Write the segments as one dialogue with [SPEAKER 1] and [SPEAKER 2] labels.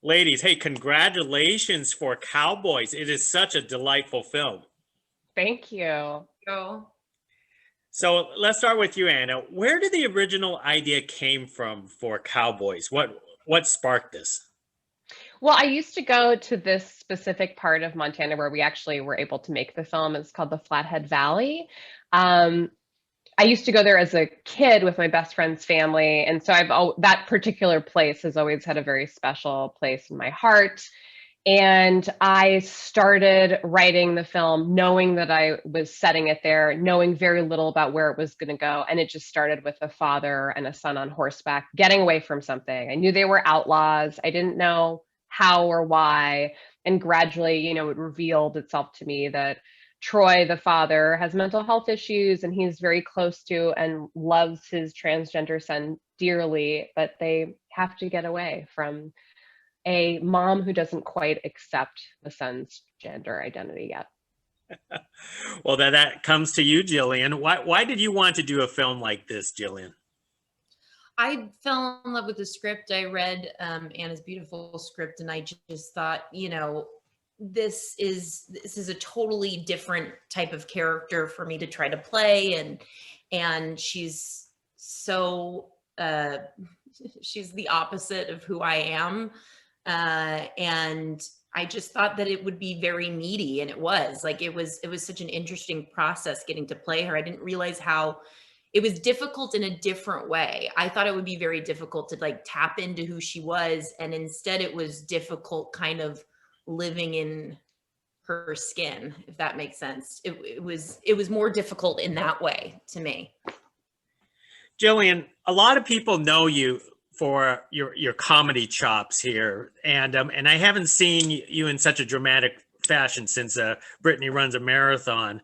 [SPEAKER 1] Ladies, hey, congratulations for Cowboys. It is such a delightful film.
[SPEAKER 2] Thank you.
[SPEAKER 3] Go.
[SPEAKER 1] So let's start with you, Anna. Where did the original idea came from for Cowboys? What sparked this?
[SPEAKER 2] Well, I used to go to this specific part of Montana where we actually were able to make the film. It's called the Flathead Valley. Um, I used to go there as a kid with my best friend's family, and so that particular place has always had a very special place in my heart. And I started writing the film knowing that I was setting it there, knowing very little about where it was going to go. And it just started with a father and a son on horseback getting away from something. I knew they were outlaws. I didn't know how or why. And gradually, it revealed itself to me that Troy, the father, has mental health issues and he's very close to and loves his transgender son dearly, but they have to get away from a mom who doesn't quite accept the son's gender identity yet.
[SPEAKER 1] Well, that comes to you, Jillian. Why did you want to do a film like this, Jillian?
[SPEAKER 3] I fell in love with the script. I read Anna's beautiful script, and I just thought, this is a totally different type of character for me to try to play, and she's so she's the opposite of who I am. And I just thought that it would be very meaty, and it was such an interesting process getting to play her. I didn't realize how it was difficult in a different way. I thought it would be very difficult to tap into who she was, and instead it was difficult kind of living in her skin, if that makes sense. It was more difficult in that way to me.
[SPEAKER 1] Jillian, a lot of people know you for your comedy chops here, and I haven't seen you in such a dramatic fashion since Brittany runs a marathon.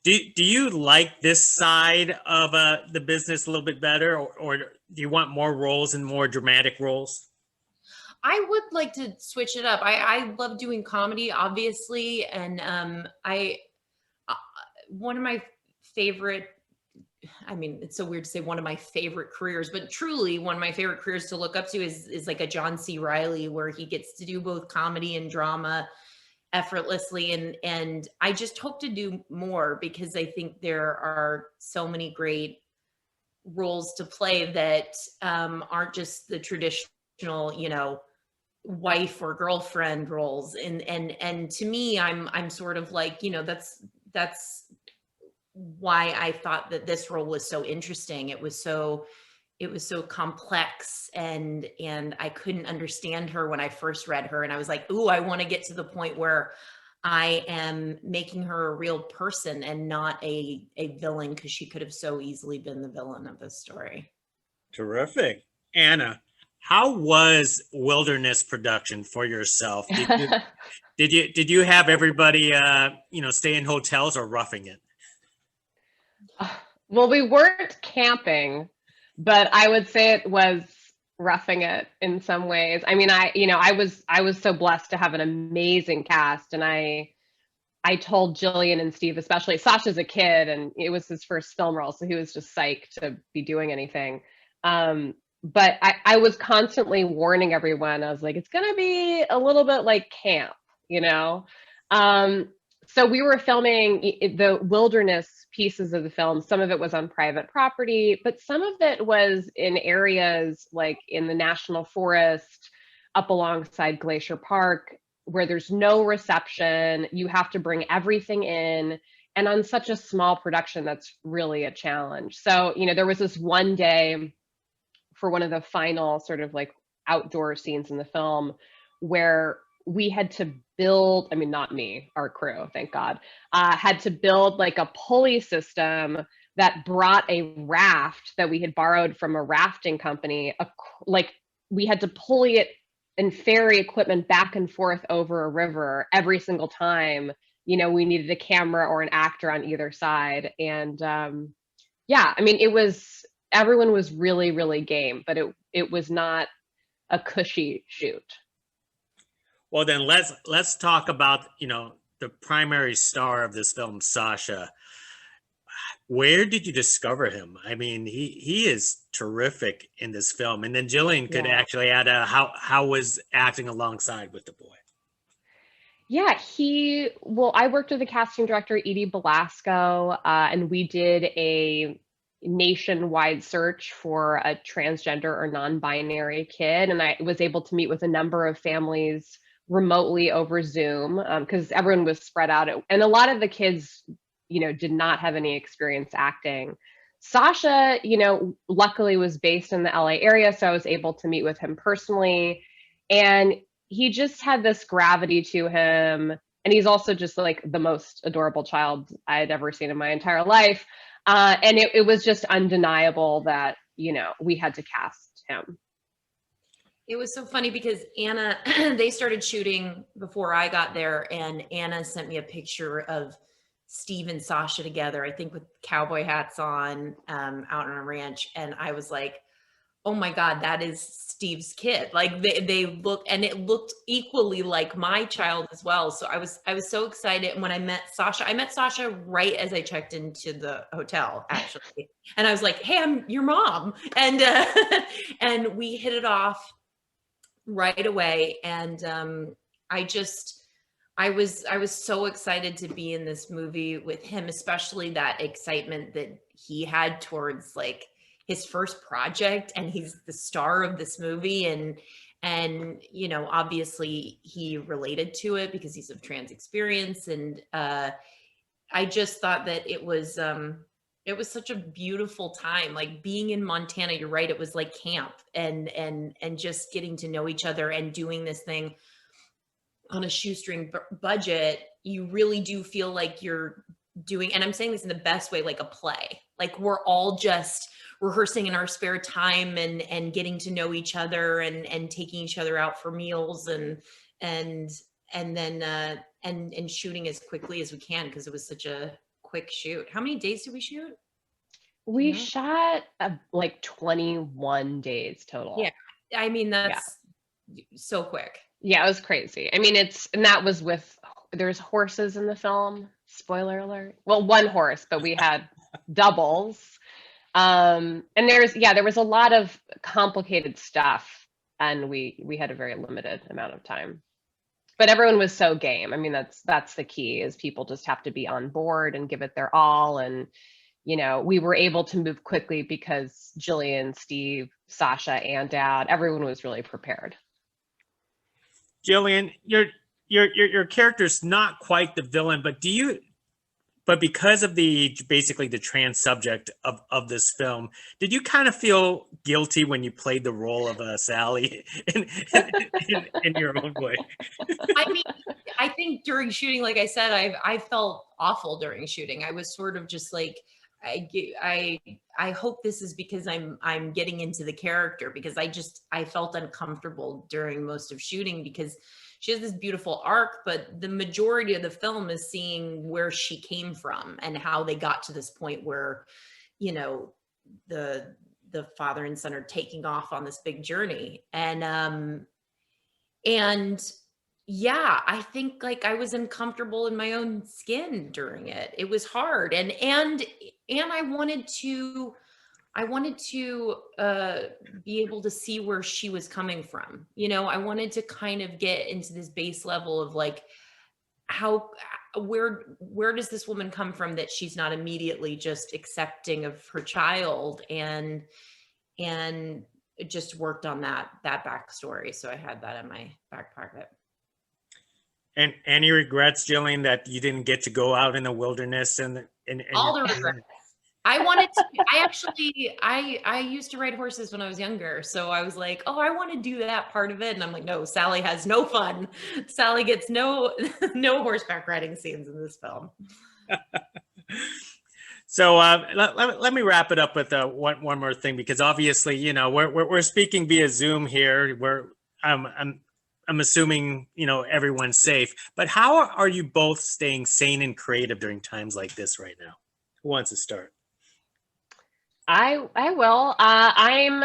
[SPEAKER 1] Do you like this side of the business a little bit better, or do you want more roles and more dramatic roles?
[SPEAKER 3] I would like to switch it up. I love doing comedy, obviously, and one of my favorite, it's so weird to say one of my favorite careers, but truly one of my favorite careers to look up to is like a John C. Reilly, where he gets to do both comedy and drama effortlessly. And I just hope to do more, because I think there are so many great roles to play that aren't just the traditional, wife or girlfriend roles. And to me, I'm sort of like, that's why I thought that this role was so interesting. It was so complex, and I couldn't understand her when I first read her, and I was like, ooh, I want to get to the point where I am making her a real person and not a villain, because she could have so easily been the villain of this story.
[SPEAKER 1] Terrific. Anna, how was wilderness production for yourself? Did you have everybody stay in hotels or roughing it?
[SPEAKER 2] Well, we weren't camping, but I would say it was roughing it in some ways. I was so blessed to have an amazing cast, and I told Jillian and Steve, especially Sasha's a kid and it was his first film role, so he was just psyched to be doing anything. But I was constantly warning everyone. I was like, it's gonna be a little bit like camp, So we were filming the wilderness pieces of the film. Some of it was on private property, but some of it was in areas like in the national forest, up alongside Glacier Park, where there's no reception. You have to bring everything in. And on such a small production, that's really a challenge. So, there was this one day for one of the final sort of like outdoor scenes in the film where we had to build, not me, our crew, thank God, had to build like a pulley system that brought a raft that we had borrowed from a rafting company. We had to pulley it and ferry equipment back and forth over a river every single time, we needed a camera or an actor on either side. And everyone was really, really game, but it was not a cushy shoot.
[SPEAKER 1] Well, then let's talk about, the primary star of this film, Sasha. Where did you discover him? I mean, he is terrific in this film. And then Jillian could
[SPEAKER 2] Yeah.
[SPEAKER 1] actually add how was acting alongside with the boy.
[SPEAKER 2] Yeah, well, I worked with the casting director, Edie Belasco, and we did a nationwide search for a transgender or non-binary kid. And I was able to meet with a number of families remotely over Zoom because everyone was spread out. And a lot of the kids, did not have any experience acting. Sasha, luckily was based in the LA area, so I was able to meet with him personally. And he just had this gravity to him. And he's also just like the most adorable child I had ever seen in my entire life. And it was just undeniable that, we had to cast him.
[SPEAKER 3] It was so funny because Anna, they started shooting before I got there, and Anna sent me a picture of Steve and Sasha together, I think with cowboy hats on, out on a ranch. And I was like, oh my God, that is Steve's kid. Like they look, and it looked equally like my child as well. So I was so excited. And when I met Sasha right as I checked into the hotel, actually. And I was like, hey, I'm your mom. And, and we hit it off right away. And, I was so excited to be in this movie with him, especially that excitement that he had towards like his first project, and he's the star of this movie. And obviously he related to it because he's of trans experience. And I just thought that it was such a beautiful time, like being in Montana. You're right, it was like camp, and just getting to know each other and doing this thing on a shoestring budget. You really do feel like you're doing, and I'm saying this in the best way, like a play. Like we're all just rehearsing in our spare time and getting to know each other and taking each other out for meals and then shooting as quickly as we can because it was such a quick shoot. How many days did we shoot?
[SPEAKER 2] We shot like 21 days total.
[SPEAKER 3] Yeah. I mean, that's so quick.
[SPEAKER 2] Yeah, it was crazy. I mean, and that was there's horses in the film. Spoiler alert. Well, one horse, but we had doubles. And there was a lot of complicated stuff, and we had a very limited amount of time. But everyone was so game. I mean, that's the key, is people just have to be on board and give it their all. And we were able to move quickly because Jillian, Steve, Sasha, and Dowd, everyone was really prepared.
[SPEAKER 1] Jillian, your character's not quite the villain, but because of basically the trans subject of this film, did you kind of feel guilty when you played the role of Sally in your own way?
[SPEAKER 3] I mean, I think during shooting, like I said, I felt awful during shooting. I was sort of just like, I hope this is because I'm getting into the character, because I felt uncomfortable during most of shooting because she has this beautiful arc, but the majority of the film is seeing where she came from and how they got to this point where, the father and son are taking off on this big journey. And yeah, I think like I was uncomfortable in my own skin during it. It was hard. And I wanted to be able to see where she was coming from. I wanted to kind of get into this base level of like, where does this woman come from that she's not immediately just accepting of her child, and it just worked on that backstory. So I had that in my back pocket.
[SPEAKER 1] And any regrets, Jillian, that you didn't get to go out in the wilderness and
[SPEAKER 3] all the regrets. I wanted to. I used to ride horses when I was younger, so I was like, oh, I want to do that part of it. And I'm like, no, Sally has no fun. Sally gets no horseback riding scenes in this film.
[SPEAKER 1] So let me wrap it up with one more thing, because obviously, we're speaking via Zoom here. I'm assuming, everyone's safe, but how are you both staying sane and creative during times like this right now? Who wants to start?
[SPEAKER 2] I will. Am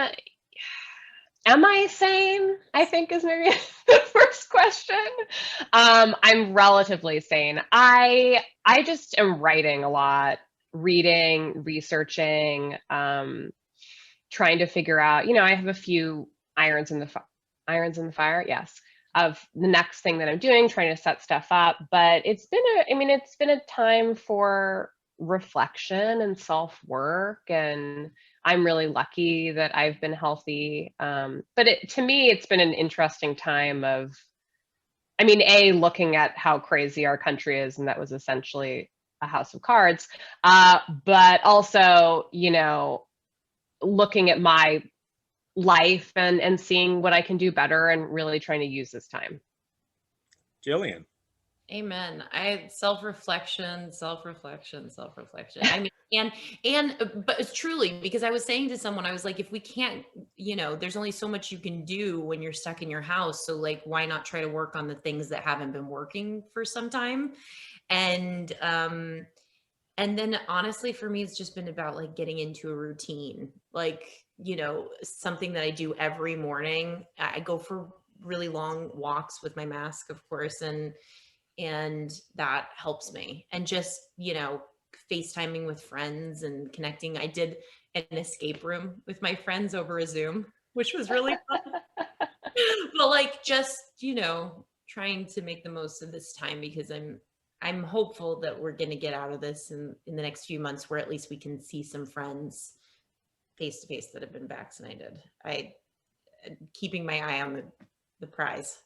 [SPEAKER 2] I sane? I think is maybe the first question. I'm relatively sane. I just am writing a lot. reading, researching, trying to figure out, you know, I have a few irons in the fire, yes, of the next thing that I'm doing, trying to set stuff up. But it's been a time for reflection and self-work, and I'm really lucky that I've been healthy. But to me, it's been an interesting time of, looking at how crazy our country is, and that was essentially a house of cards. But also, you know, looking at my life and seeing what I can do better and really trying to use this time.
[SPEAKER 1] Jillian.
[SPEAKER 3] Amen. Self-reflection. I mean, but it's truly, because I was saying to someone, I was like, if we can't, you know, there's only so much you can do when you're stuck in your house. So like, why not try to work on the things that haven't been working for some time? And then honestly, for me, it's just been about like getting into a routine, like, you know, something that I do every morning. I go for really long walks with my mask, of course, and that helps me. And just, you know, FaceTiming with friends and connecting. I did an escape room with my friends over a Zoom, which was really fun. But like, just, you know, trying to make the most of this time, because I'm hopeful that we're going to get out of this in the next few months, where at least we can see some friends face to face that have been vaccinated. Keeping my eye on the prize.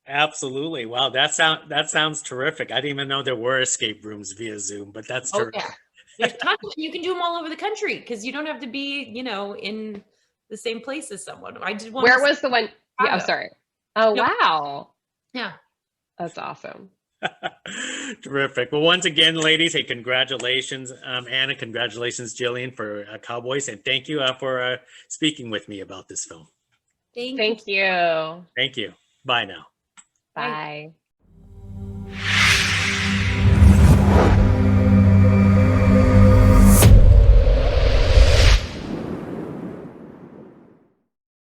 [SPEAKER 1] Absolutely. Wow, that sounds terrific. I didn't even know there were escape rooms via Zoom, but that's terrific.
[SPEAKER 3] Yeah. There's tons. You can do them all over the country, because you don't have to be, you know, in the same place as someone. I did one.
[SPEAKER 2] Where was the one? Yeah, I'm sorry. Oh,
[SPEAKER 3] Nope.
[SPEAKER 2] wow.
[SPEAKER 3] Yeah.
[SPEAKER 2] That's awesome.
[SPEAKER 1] Terrific. Well, once again, ladies, hey, congratulations, Anna, congratulations, Jillian, for Cowboys, and thank you for speaking with me about this film.
[SPEAKER 2] Thank you.
[SPEAKER 1] Thank you. Bye now.
[SPEAKER 2] Bye.